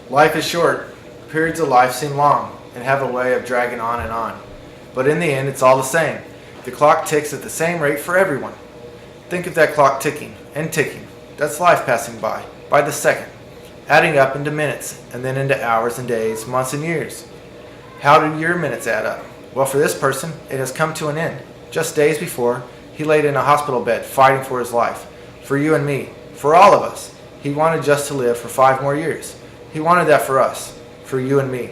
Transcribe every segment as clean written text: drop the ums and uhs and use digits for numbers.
Life is short. Periods of life seem long and have a way of dragging on and on. But in the end, it's all the same. The clock ticks at the same rate for everyone. Think of that clock ticking and ticking. That's life passing by the second, adding up into minutes and then into hours and days, months and years. How do your minutes add up? Well, for this person, it has come to an end. Just days before, he laid in a hospital bed fighting for his life. For you and me, for all of us. He wanted just to live for 5 more years. He wanted that for us, for you and me,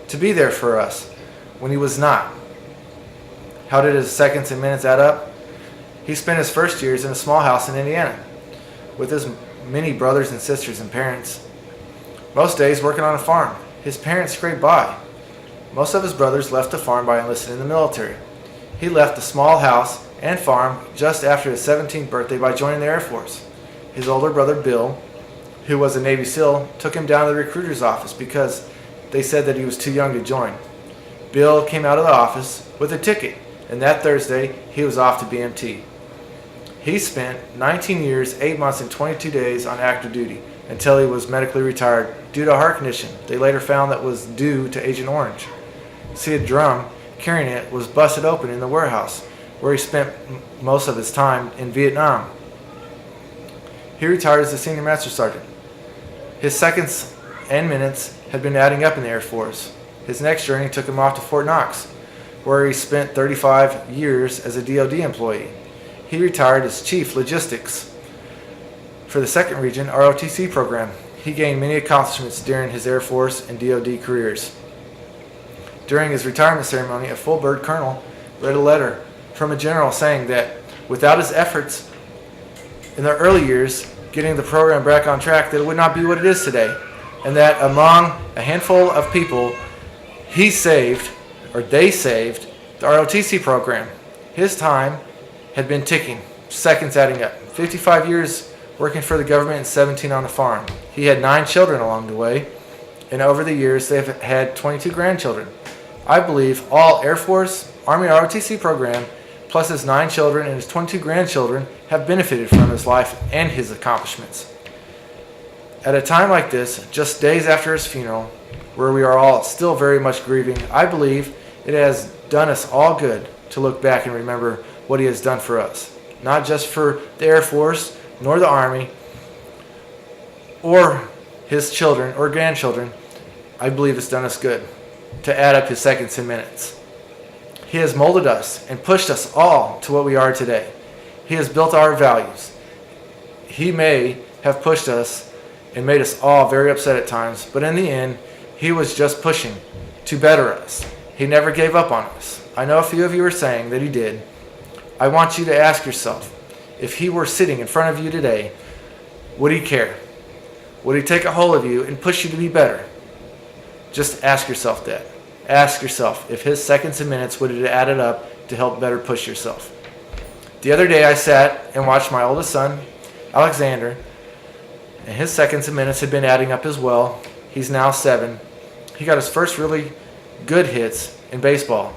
to be there for us when he was not. How did his seconds and minutes add up? He spent his first years in a small house in Indiana with his many brothers and sisters and parents. Most days working on a farm. His parents scraped by. Most of his brothers left the farm by enlisting in the military. He left the small house and farm just after his 17th birthday by joining the Air Force. His older brother Bill, who was a Navy SEAL, took him down to the recruiter's office because they said that he was too young to join. Bill came out of the office with a ticket, and that Thursday he was off to BMT. He spent 19 years, 8 months, and 22 days on active duty until he was medically retired due to a heart condition they later found that was due to Agent Orange. See, a drum carrying it was busted open in the warehouse where he spent most of his time in Vietnam. He retired as a senior master sergeant. His seconds and minutes had been adding up in the Air Force. His next journey took him off to Fort Knox, where he spent 35 years as a DoD employee. He retired as Chief Logistics for the 2nd Region ROTC program. He gained many accomplishments during his Air Force and DoD careers. During his retirement ceremony, a full bird colonel read a letter from a general saying that without his efforts in the early years getting the program back on track, that it would not be what it is today, and that among a handful of people they saved the ROTC program. His time had been ticking, seconds adding up. 55 years working for the government and 17 on the farm. He had 9 children along the way, and over the years they've had 22 grandchildren. I believe all Air Force, Army ROTC program, plus his 9 children and his 22 grandchildren have benefited from his life and his accomplishments. At a time like this, just days after his funeral, where we are all still very much grieving, I believe it has done us all good to look back and remember what he has done for us. Not just for the Air Force, nor the Army, or his children or grandchildren. I believe it's done us good to add up his seconds and minutes. He has molded us and pushed us all to what we are today. He has built our values. He may have pushed us and made us all very upset at times, but in the end, he was just pushing to better us. He never gave up on us. I know a few of you are saying that he did. I want you to ask yourself, if he were sitting in front of you today, would he care? Would he take a hold of you and push you to be better? Just ask yourself that. Ask yourself if his seconds and minutes would have added up to help better push yourself. The other day I sat and watched my oldest son, Alexander, and his seconds and minutes had been adding up as well. He's now 7. He got his first really good hits in baseball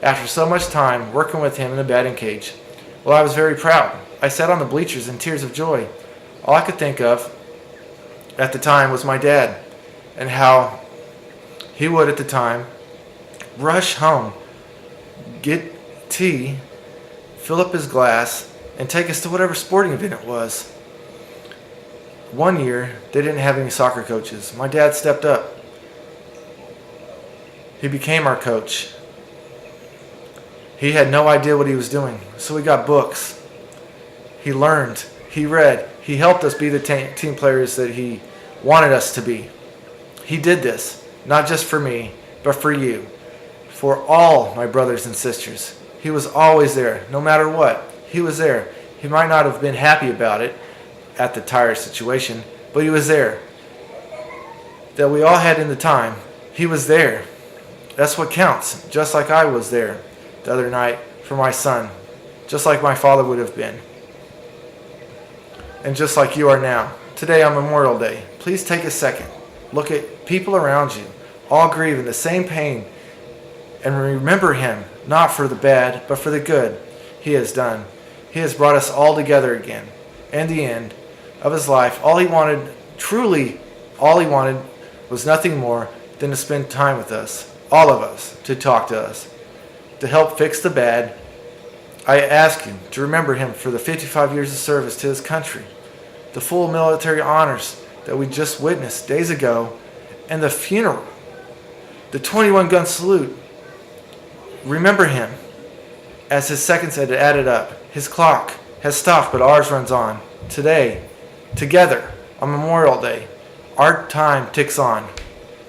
after so much time working with him in the batting cage. Well, I was very proud. I sat on the bleachers in tears of joy. All I could think of at the time was my dad and how he would at the time rush home, get tea, fill up his glass, and take us to whatever sporting event it was. One year, they didn't have any soccer coaches. My dad stepped up. He became our coach. He had no idea what he was doing, so we got books. He learned. He read. He helped us be the team players that he wanted us to be. He did this, not just for me, but for you, for all my brothers and sisters. He was always there, no matter what. He was there. He might not have been happy about it at the tire situation, but he was there. That we all had in the time, he was there. That's what counts, just like I was there the other night for my son, just like my father would have been, and just like you are now. Today on Memorial Day, please take a second. Look at people around you, all grieving the same pain, and remember him, not for the bad, but for the good he has done. He has brought us all together again. In the end of his life, all he wanted, truly all he wanted, was nothing more than to spend time with us, all of us, to talk to us, to help fix the bad. I ask you to remember him for the 55 years of service to his country, the full military honors that we just witnessed days ago, and the funeral, the 21-gun salute. Remember him as his seconds had added up. His clock has stopped, but ours runs on. Today, together, on Memorial Day, our time ticks on.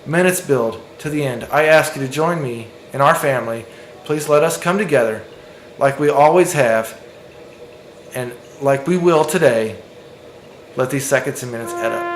Minutes build to the end. I ask you to join me in our family. Please let us come together like we always have and like we will today. Let these seconds and minutes add up.